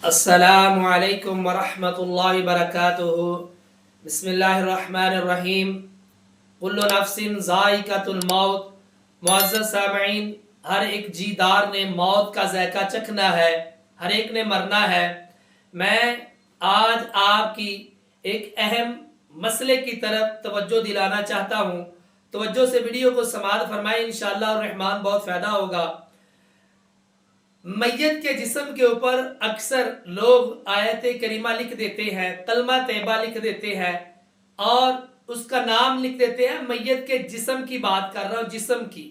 السلام علیکم ورحمۃ اللہ وبرکاتہ۔ بسم اللہ الرحمن الرحیم۔ کل نفس ذائقۃ الموت۔ معزز سامعین، ہر ایک جی دار نے موت کا ذائقہ چکھنا ہے، ہر ایک نے مرنا ہے۔ میں آج آپ کی ایک اہم مسئلے کی طرف توجہ دلانا چاہتا ہوں۔ توجہ سے ویڈیو کو سماعت فرمائیں، انشاءاللہ الرحمن بہت فائدہ ہوگا۔ میت کے جسم کے اوپر اکثر لوگ آیت کریمہ لکھ دیتے ہیں، کلمہ طیبہ لکھ دیتے ہیں اور اس کا نام لکھ دیتے ہیں۔ میت کے جسم کی بات کر رہا ہوں، جسم کی۔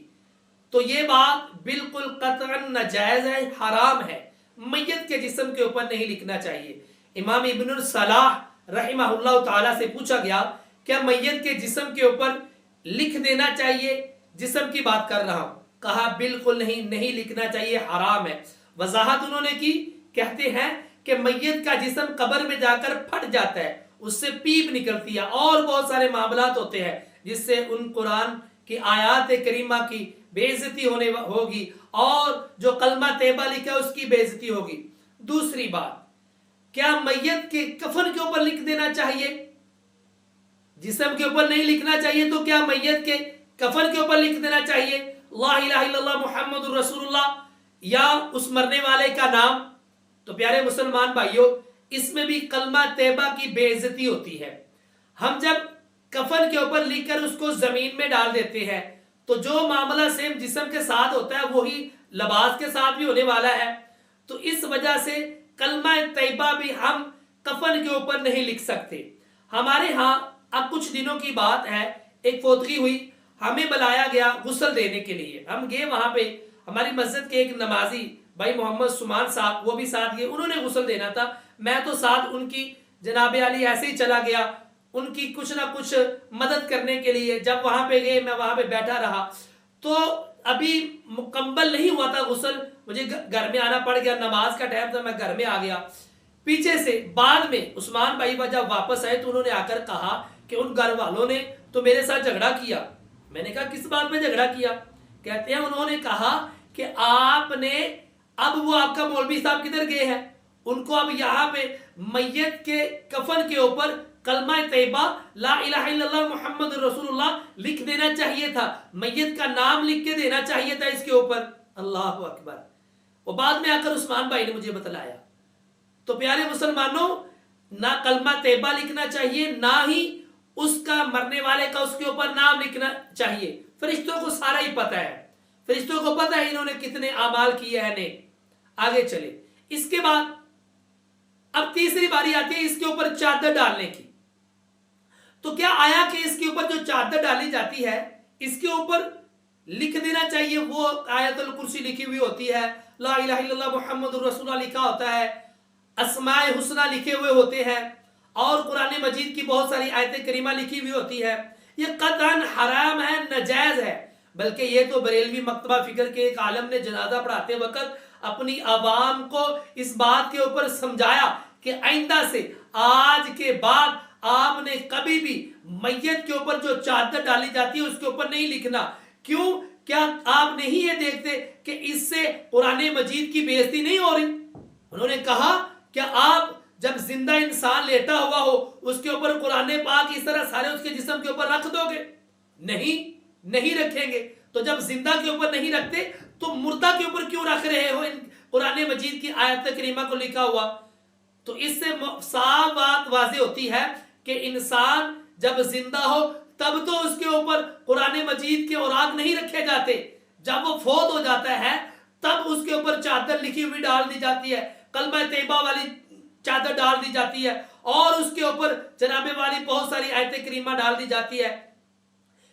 تو یہ بات بالکل قطعاً ناجائز ہے، حرام ہے۔ میت کے جسم کے اوپر نہیں لکھنا چاہیے۔ امام ابن الصلاح رحمہ اللہ تعالیٰ سے پوچھا گیا کیا میت کے جسم کے اوپر لکھ دینا چاہیے؟ جسم کی بات کر رہا ہوں۔ کہا بالکل نہیں لکھنا چاہیے، حرام ہے۔ وضاحت انہوں نے کی، کہتے ہیں کہ میت کا جسم قبر میں جا کر پھٹ جاتا ہے، اس سے پیپ نکلتی ہے اور بہت سارے معاملات ہوتے ہیں جس سے ان قرآن کی آیات کریمہ کی بے عزتی ہوگی اور جو کلمہ طیبہ لکھا ہے اس کی بے عزتی ہوگی۔ دوسری بات، کیا میت کے کفن کے اوپر لکھ دینا چاہیے؟ جسم کے اوپر نہیں لکھنا چاہیے تو کیا میت کے کفن کے اوپر لکھ دینا چاہیے لا الہ الا اللہ محمد الرسول اللہ یا اس مرنے والے کا نام؟ تو پیارے مسلمان بھائیوں، اس میں بھی کلمہ طیبہ کی بے عزتی ہوتی ہے۔ ہم جب کفن کے اوپر لکھ کر اس کو زمین میں ڈال دیتے ہیں تو جو معاملہ سیم جسم کے ساتھ ہوتا ہے وہی لباس کے ساتھ بھی ہونے والا ہے۔ تو اس وجہ سے کلمہ طیبہ بھی ہم کفن کے اوپر نہیں لکھ سکتے۔ ہمارے ہاں اب کچھ دنوں کی بات ہے، ایک فوتگی ہوئی، ہمیں بلایا گیا غسل دینے کے لیے۔ ہم گئے وہاں پہ، ہماری مسجد کے ایک نمازی بھائی محمد سمان صاحب وہ بھی ساتھ گئے، انہوں نے غسل دینا تھا۔ میں تو ساتھ ان کی جناب علی ایسے ہی چلا گیا ان کی کچھ نہ کچھ مدد کرنے کے لیے۔ جب وہاں پہ گئے میں وہاں پہ بیٹھا رہا تو ابھی مکمل نہیں ہوا تھا غسل، مجھے گھر میں آنا پڑ گیا، نماز کا ٹائم تھا، میں گھر میں آ گیا۔ پیچھے سے بعد میں عثمان بھائی جب واپس آئے تو انہوں نے آ کر کہا کہ ان گھر والوں نے تو میرے ساتھ جھگڑا کیا۔ میں نے کہا کس بات میں جھگڑا کیا؟ کہتے ہیں انہوں نے کہا کہ آپ نے اب وہ آپ کا مولوی صاحب کدھر گئے ہیں، ان کو اب یہاں پہ میت کے کفن کے اوپر کلمہ طیبہ لا الہ الا اللہ محمد رسول اللہ لکھ دینا چاہیے تھا، میت کا نام لکھ کے دینا چاہیے تھا اس کے اوپر۔ اللہ اکبر۔ وہ بعد میں آ کر عثمان بھائی نے مجھے بتلایا۔ تو پیارے مسلمانوں، نہ کلمہ طیبہ لکھنا چاہیے، نہ ہی اس کا مرنے والے کا اس کے اوپر نام لکھنا چاہیے۔ فرشتوں کو سارا ہی پتہ ہے، فرشتوں کو پتہ ہے انہوں نے کتنے اعمال کیے ہیں نے۔ آگے چلے، اس کے بعد اب تیسری باری آتی ہے اس کے اوپر چادر ڈالنے کی۔ تو کیا آیا کہ اس کے اوپر جو چادر ڈالی جاتی ہے اس کے اوپر لکھ دینا چاہیے؟ وہ آیت الکرسی لکھی ہوئی ہوتی ہے، لا الہ الا اللہ محمد الرسول اللہ لکھا ہوتا ہے، اسماء حسنہ لکھے ہوئے ہوتے ہیں اور قرآن مجید کی بہت ساری آیت کریمہ لکھی ہوئی ہوتی ہے۔ یہ قطعاً حرام ہے، ناجائز ہے۔ بلکہ یہ تو بریلوی مکتبہ فکر کے ایک عالم نے جنازہ پڑھاتے وقت اپنی عوام کو اس بات کے اوپر سمجھایا کہ آئندہ سے آج کے بعد آپ نے کبھی بھی میت کے اوپر جو چادر ڈالی جاتی ہے اس کے اوپر نہیں لکھنا۔ کیوں؟ کیا آپ نہیں یہ دیکھتے کہ اس سے قرآن مجید کی بے عزتی نہیں ہو رہی؟ انہوں نے کہا کیا آپ جب زندہ انسان لیٹا ہوا ہو اس کے اوپر قرآن پاک اس طرح سارے اس کے جسم کے اوپر رکھ دو گے؟ نہیں رکھیں گے۔ تو جب زندہ کے اوپر نہیں رکھتے تو مردہ کے اوپر کیوں رکھ رہے ہو ان قرآن مجید کی آیت کریمہ کو لکھا ہوا؟ تو اس سے صاف بات واضح ہوتی ہے کہ انسان جب زندہ ہو تب تو اس کے اوپر قرآن مجید کے اوراق نہیں رکھے جاتے، جب وہ فوت ہو جاتا ہے تب اس کے اوپر چادر لکھی ہوئی ڈال دی جاتی ہے، کلمہ طیبہ والی چادر ڈال دی جاتی ہے اور اس کے اوپر جناب والی بہت ساری آیت کریمہ ڈال دی جاتی ہے۔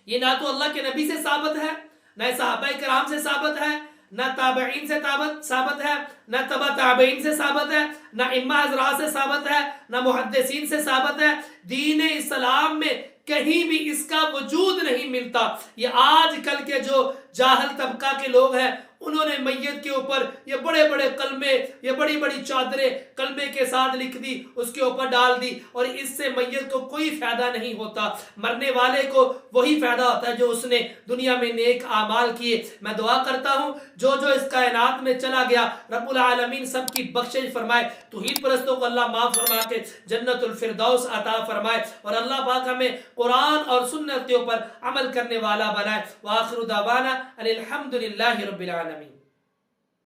یہ نہ تو اللہ کے نبی سے ثابت ہے، نہ صحابہ کرام سے ثابت ہے، نہ تابعین سے ثابت ہے، نہ تبع تابعین سے ثابت ہے، نہ ائمہ حضرات سے ثابت ہے، نہ محدثین سے ثابت ہے۔ دین اسلام میں کہیں بھی اس کا وجود نہیں ملتا۔ یہ آج کل کے جو جاہل طبقہ کے لوگ ہیں انہوں نے میت کے اوپر یہ بڑے بڑے کلمے، یہ بڑی بڑی چادریں کلمے کے ساتھ لکھ دی، اس کے اوپر ڈال دی، اور اس سے میت کو کوئی فائدہ نہیں ہوتا، مرنے والے کو وہی فائدہ ہوتا ہے جو اس نے دنیا میں نیک اعمال کیے۔ میں دعا کرتا ہوں جو جو اس کائنات میں چلا گیا، رب العالمین سب کی بخشش فرمائے، توحید پرستوں کو اللہ معاف فرما کے جنت الفردوس عطا فرمائے، اور اللہ پاک ہمیں قرآن اور سنت کے اوپر عمل کرنے والا بنائے۔ وآخر دعوانا ان الحمد للہ رب العالمین۔